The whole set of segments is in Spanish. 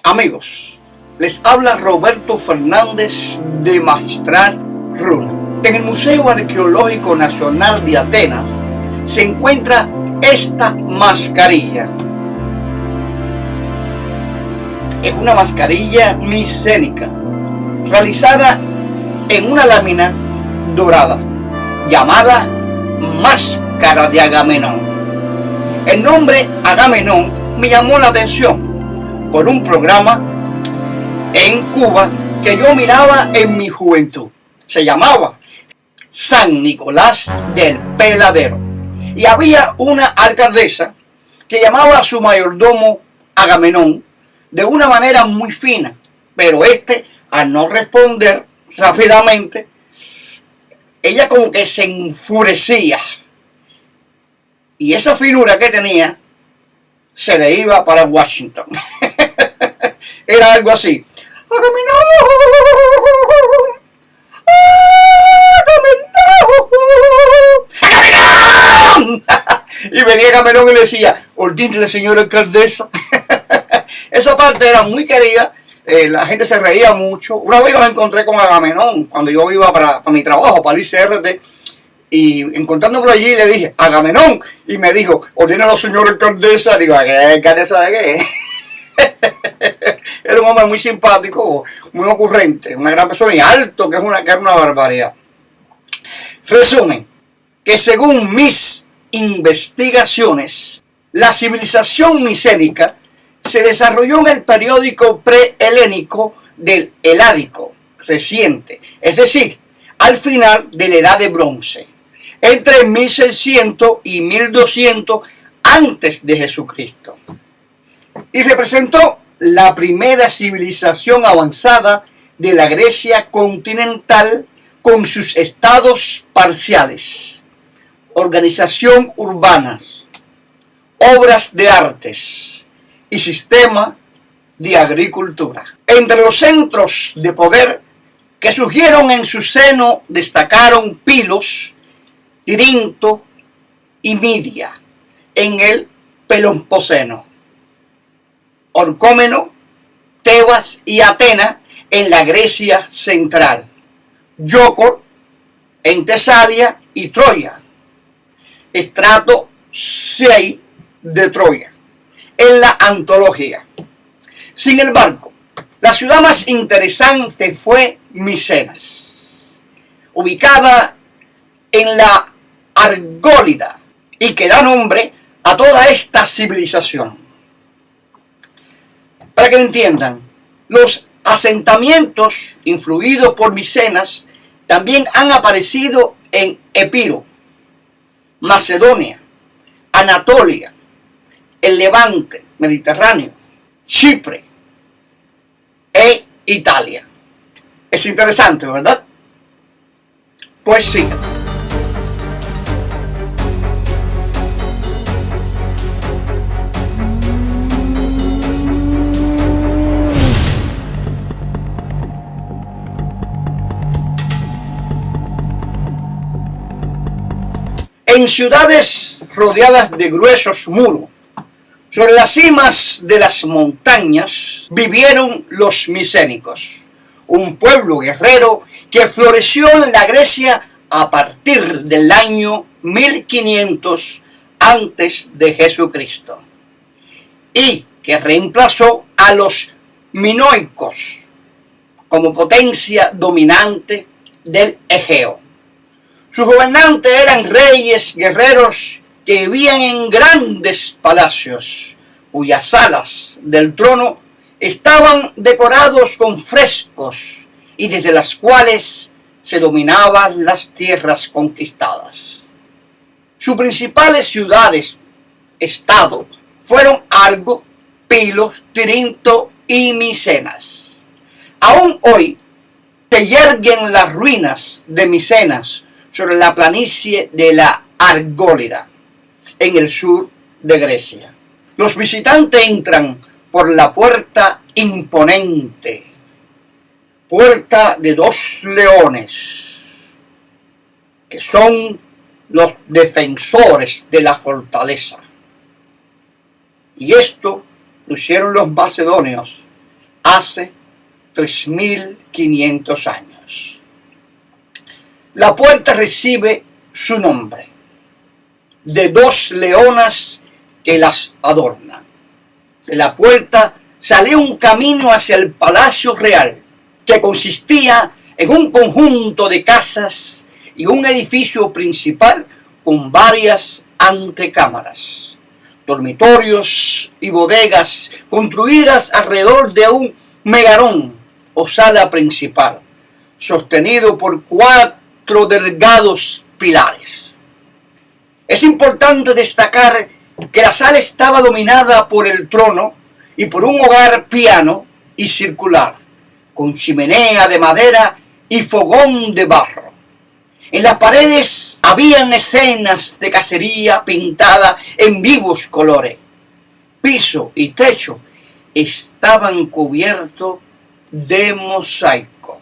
Amigos, les habla Roberto Fernández de Magistral Runa. En el Museo Arqueológico Nacional de Atenas se encuentra esta mascarilla. Es una mascarilla micénica realizada en una lámina dorada llamada Máscara de Agamenón. El nombre Agamenón me llamó la atención por un programa en Cuba que yo miraba en mi juventud. Se llamaba San Nicolás del Peladero. Y había una alcaldesa que llamaba a su mayordomo Agamenón de una manera muy fina. Pero al no responder rápidamente, ella como que se enfurecía. Y esa finura que tenía se le iba para Washington. Era algo así. ¡Agamenón! Y venía Agamenón y le decía: ordínele, señora alcaldesa. Esa parte era muy querida. La gente se reía mucho. Una vez yo me encontré con Agamenón cuando yo iba para mi trabajo, para el ICRT. Y encontrándolo allí le dije: Agamenón. Y me dijo: ordínelo, señora alcaldesa. Digo: ¿qué alcaldesa de qué? Era un hombre muy simpático, muy ocurrente, una gran persona y alto, que era una barbaridad. Resumen, que según mis investigaciones, la civilización micénica se desarrolló en el período prehelénico del Heládico reciente, es decir, al final de la Edad de Bronce, entre 1600 y 1200 antes de Jesucristo, y representó la primera civilización avanzada de la Grecia continental con sus estados parciales, organización urbana, obras de artes y sistema de agricultura. Entre los centros de poder que surgieron en su seno destacaron Pilos, Tirinto y Midia en el Peloponeso, Orcómeno, Tebas y Atenas en la Grecia central, Yocor en Tesalia y Troya, Estrato 6 de Troya en la Antología. Sin embargo, la ciudad más interesante fue Micenas, ubicada en la Argólida y que da nombre a toda esta civilización. Para que lo entiendan, los asentamientos influidos por Micenas también han aparecido en Epiro, Macedonia, Anatolia, el Levante Mediterráneo, Chipre e Italia. Es interesante, ¿verdad? Pues sí. En ciudades rodeadas de gruesos muros, sobre las cimas de las montañas, vivieron los micénicos, un pueblo guerrero que floreció en la Grecia a partir del año 1500 antes de Jesucristo y que reemplazó a los minoicos como potencia dominante del Egeo. Sus gobernantes eran reyes guerreros que vivían en grandes palacios, cuyas salas del trono estaban decorados con frescos y desde las cuales se dominaban las tierras conquistadas. Sus principales ciudades-estado fueron Argo, Pilos, Tirinto y Micenas. Aún hoy se yerguen las ruinas de Micenas sobre la planicie de la Argólida, en el sur de Grecia. Los visitantes entran por la puerta imponente, puerta de 2 leones, que son los defensores de la fortaleza. Y esto lo hicieron los macedonios hace 3.500 años. La puerta recibe su nombre de dos leonas que las adornan. De la puerta salió un camino hacia el Palacio Real, que consistía en un conjunto de casas y un edificio principal con varias antecámaras, dormitorios y bodegas construidas alrededor de un megarón o sala principal, sostenido por 4 delgados pilares. Es importante destacar que la sala estaba dominada por el trono y por un hogar piano y circular, con chimenea de madera y fogón de barro. En las paredes habían escenas de cacería pintadas en vivos colores. Piso y techo estaban cubiertos de mosaico.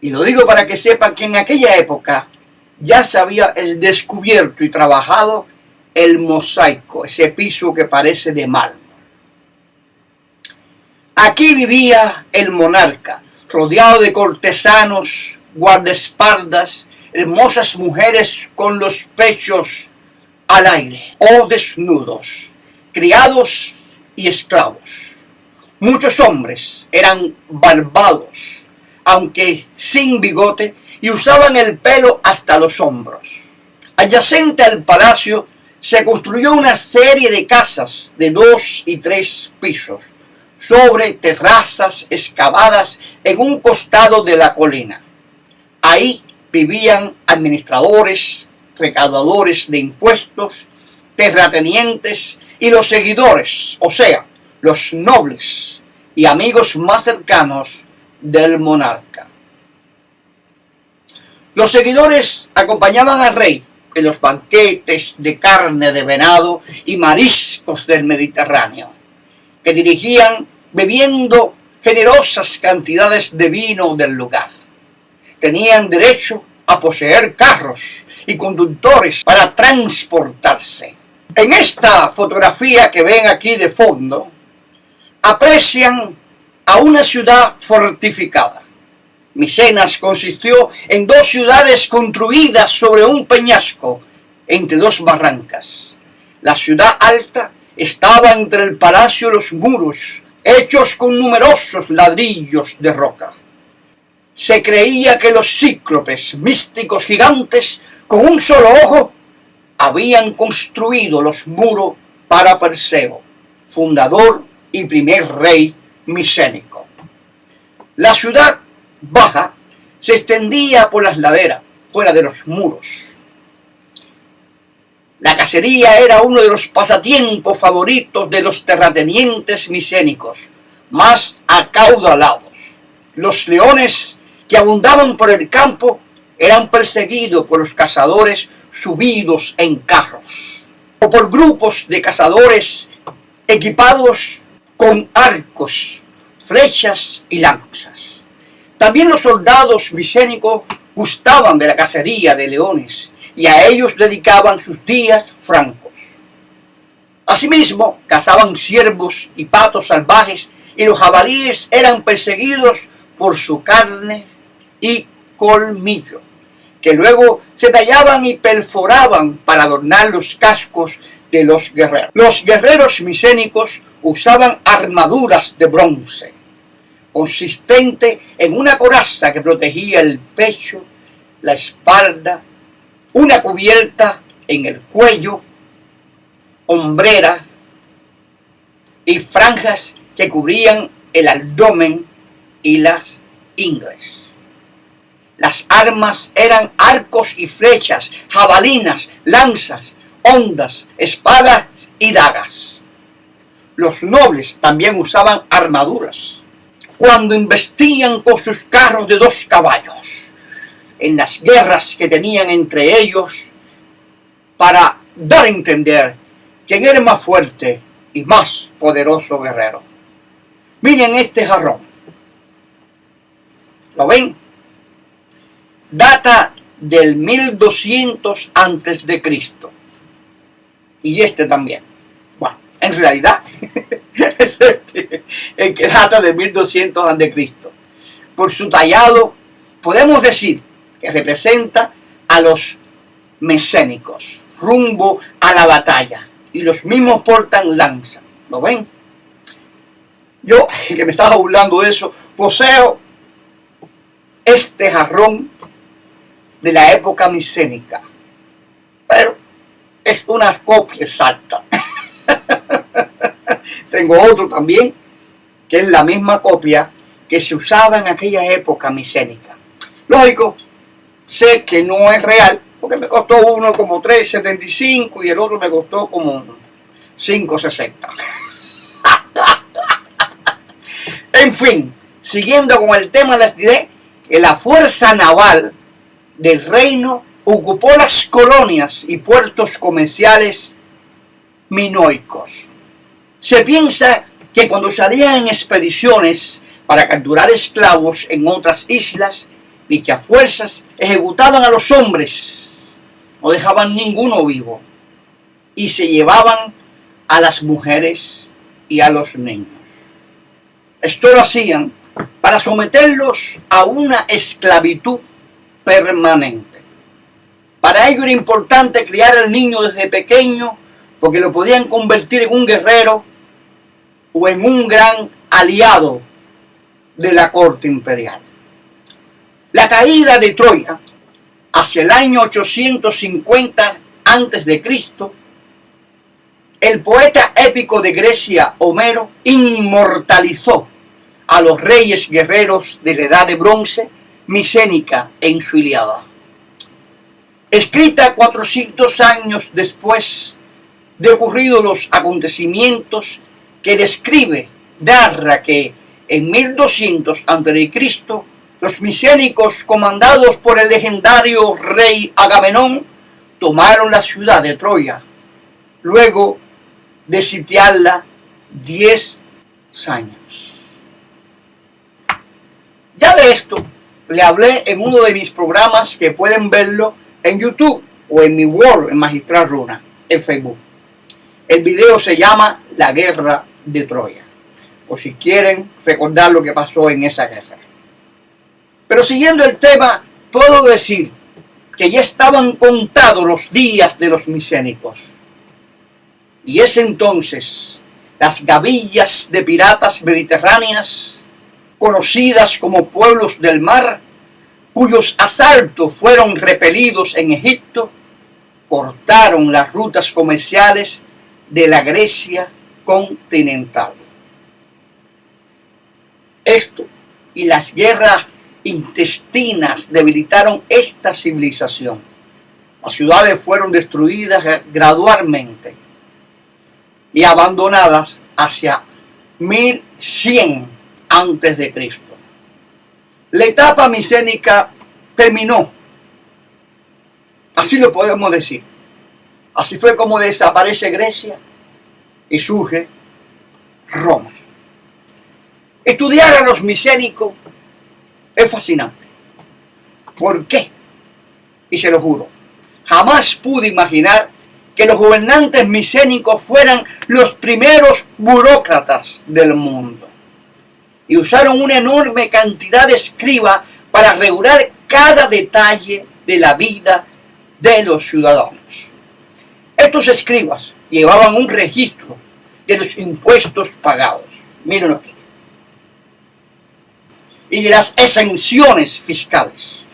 Y lo digo para que sepan que en aquella época ya se había descubierto y trabajado el mosaico, ese piso que parece de mármol. Aquí vivía el monarca, rodeado de cortesanos, guardaespaldas, hermosas mujeres con los pechos al aire o desnudos, criados y esclavos. Muchos hombres eran barbados, aunque sin bigote, y usaban el pelo hasta los hombros. Adyacente al palacio se construyó una serie de casas de 2 y 3 pisos, sobre terrazas excavadas en un costado de la colina. Ahí vivían administradores, recaudadores de impuestos, terratenientes y los seguidores, o sea, los nobles y amigos más cercanos del monarca. Los seguidores acompañaban al rey en los banquetes de carne de venado y mariscos del Mediterráneo, que dirigían bebiendo generosas cantidades de vino del lugar. Tenían derecho a poseer carros y conductores para transportarse. En esta fotografía que ven aquí de fondo, aprecian a una ciudad fortificada. Micenas consistió en 2 ciudades construidas sobre un peñasco entre 2 barrancas. La ciudad alta estaba entre el palacio y los muros, hechos con numerosos ladrillos de roca. Se creía que los cíclopes, místicos gigantes, con un solo ojo, habían construido los muros para Perseo, fundador y primer rey micénico. La ciudad baja se extendía por las laderas, fuera de los muros. La cacería era uno de los pasatiempos favoritos de los terratenientes micénicos, más acaudalados. Los leones que abundaban por el campo eran perseguidos por los cazadores subidos en carros, o por grupos de cazadores equipados con arcos, flechas y lanzas. También los soldados micénicos gustaban de la cacería de leones y a ellos dedicaban sus días francos. Asimismo, cazaban ciervos y patos salvajes, y los jabalíes eran perseguidos por su carne y colmillo, que luego se tallaban y perforaban para adornar los cascos de los guerreros. Los guerreros micénicos usaban armaduras de bronce, consistente en una coraza que protegía el pecho, la espalda, una cubierta en el cuello, hombrera y franjas que cubrían el abdomen y las ingles. Las armas eran arcos y flechas, jabalinas, lanzas, hondas, espadas y dagas. Los nobles también usaban armaduras cuando investían con sus carros de 2 caballos en las guerras que tenían entre ellos, para dar a entender quién era más fuerte y más poderoso guerrero. Miren este jarrón. ¿Lo ven? Data del 1200 antes de Cristo. Y este también. Bueno, en realidad es el que data de 1200 a.C. Por su tallado, podemos decir que representa a los micénicos rumbo a la batalla, y los mismos portan lanza. ¿Lo ven? Yo, que me estaba burlando de eso, poseo este jarrón de la época micénica, pero es una copia exacta. Tengo otro también, que es la misma copia que se usaba en aquella época micénica. Lógico, sé que no es real, porque me costó uno como $3.75 y el otro me costó como $5.60. En fin, siguiendo con el tema, les diré que la fuerza naval del reino ocupó las colonias y puertos comerciales minoicos. Se piensa que cuando salían en expediciones para capturar esclavos en otras islas, dichas fuerzas ejecutaban a los hombres, no dejaban ninguno vivo, y se llevaban a las mujeres y a los niños. Esto lo hacían para someterlos a una esclavitud permanente. Para ello era importante criar al niño desde pequeño, porque lo podían convertir en un guerrero o en un gran aliado de la corte imperial. La caída de Troya hacia el año 850 a.C., el poeta épico de Grecia, Homero, inmortalizó a los reyes guerreros de la Edad de Bronce micénica en su Ilíada. Escrita 400 años después de ocurridos los acontecimientos, que describe, narra que en 1200 a.C., los micénicos, comandados por el legendario rey Agamenón, tomaron la ciudad de Troya, luego de sitiarla 10 años. Ya de esto le hablé en uno de mis programas, que pueden verlo en YouTube o en mi Word, en Magistral Runa, en Facebook. El video se llama La Guerra de Troya, por si quieren recordar lo que pasó en esa guerra. Pero siguiendo el tema, puedo decir que ya estaban contados los días de los micénicos. Y es entonces las gavillas de piratas mediterráneas, conocidas como pueblos del mar, cuyos asaltos fueron repelidos en Egipto, cortaron las rutas comerciales de la Grecia continental. Esto y las guerras intestinas debilitaron esta civilización. Las ciudades fueron destruidas gradualmente y abandonadas hacia 1100 a.C. La etapa micénica terminó. Así lo podemos decir. Así fue como desaparece Grecia y surge Roma. Estudiar a los micénicos es fascinante. ¿Por qué? Y se lo juro, jamás pude imaginar que los gobernantes micénicos fueran los primeros burócratas del mundo. Y usaron una enorme cantidad de escribas para regular cada detalle de la vida de los ciudadanos. Estos escribas llevaban un registro de los impuestos pagados. Mírenlo aquí. Y de las exenciones fiscales,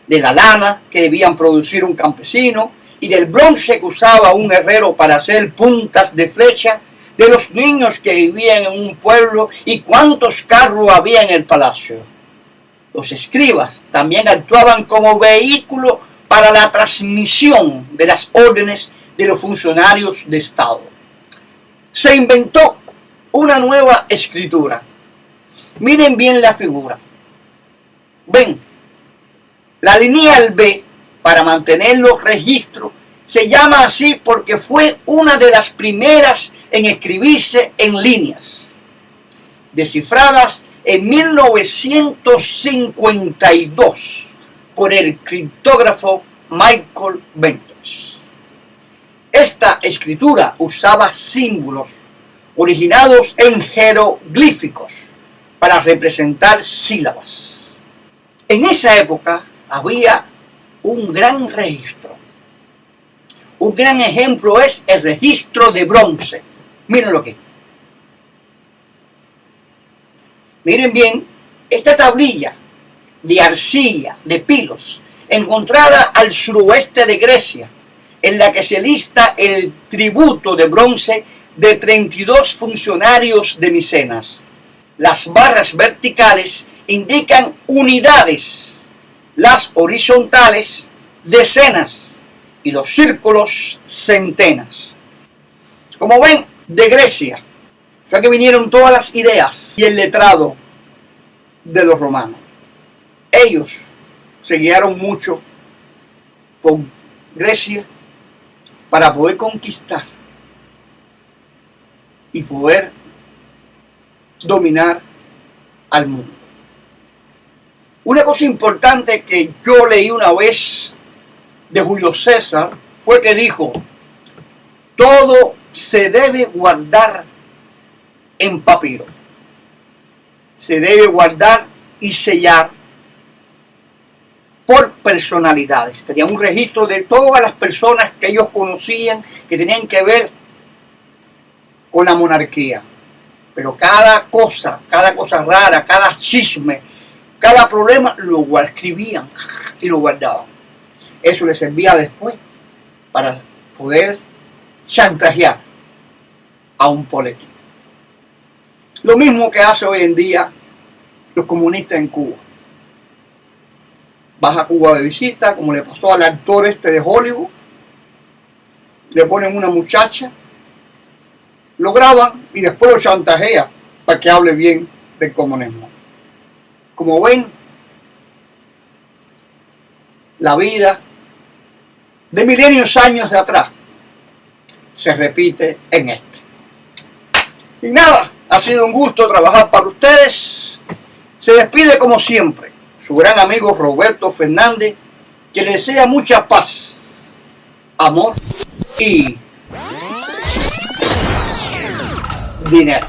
de la lana que debían producir un campesino, y del bronce que usaba un herrero para hacer puntas de flecha, de los niños que vivían en un pueblo y cuántos carros había en el palacio. Los escribas también actuaban como vehículo para la transmisión de las órdenes de los funcionarios de Estado. Se inventó una nueva escritura. Miren bien la figura. Ven, la lineal B, para mantener los registros, se llama así porque fue una de las primeras en escribirse en líneas, descifradas en 1952 por el criptógrafo Michael Ventus. Esta escritura usaba símbolos originados en jeroglíficos para representar sílabas. En esa época había un gran registro. Un gran ejemplo es el registro de bronce. Mírenlo aquí. Miren bien, esta tablilla de arcilla, de Pilos, encontrada al suroeste de Grecia, en la que se lista el tributo de bronce de 32 funcionarios de Micenas. Las barras verticales indican unidades, las horizontales decenas y los círculos centenas. Como ven, de Grecia fue que vinieron todas las ideas y el letrado de los romanos. Ellos se guiaron mucho por Grecia para poder conquistar y poder dominar al mundo. Una cosa importante que yo leí una vez de Julio César fue que dijo: todo se debe guardar en papiro, se debe guardar y sellar por personalidades. Tenía un registro de todas las personas que ellos conocían que tenían que ver con la monarquía. Pero cada cosa rara, cada chisme, cada problema lo escribían y lo guardaban. Eso les servía después para poder chantajear a un político. Lo mismo que hace hoy en día los comunistas en Cuba. Vas a Cuba de visita, como le pasó al actor este de Hollywood, le ponen una muchacha, lo graban y después lo chantajean para que hable bien del comunismo. Como ven, la vida de milenios años de atrás se repite en este. Y nada, ha sido un gusto trabajar para ustedes. Se despide como siempre su gran amigo Roberto Fernández, que le desea mucha paz, amor y dinero.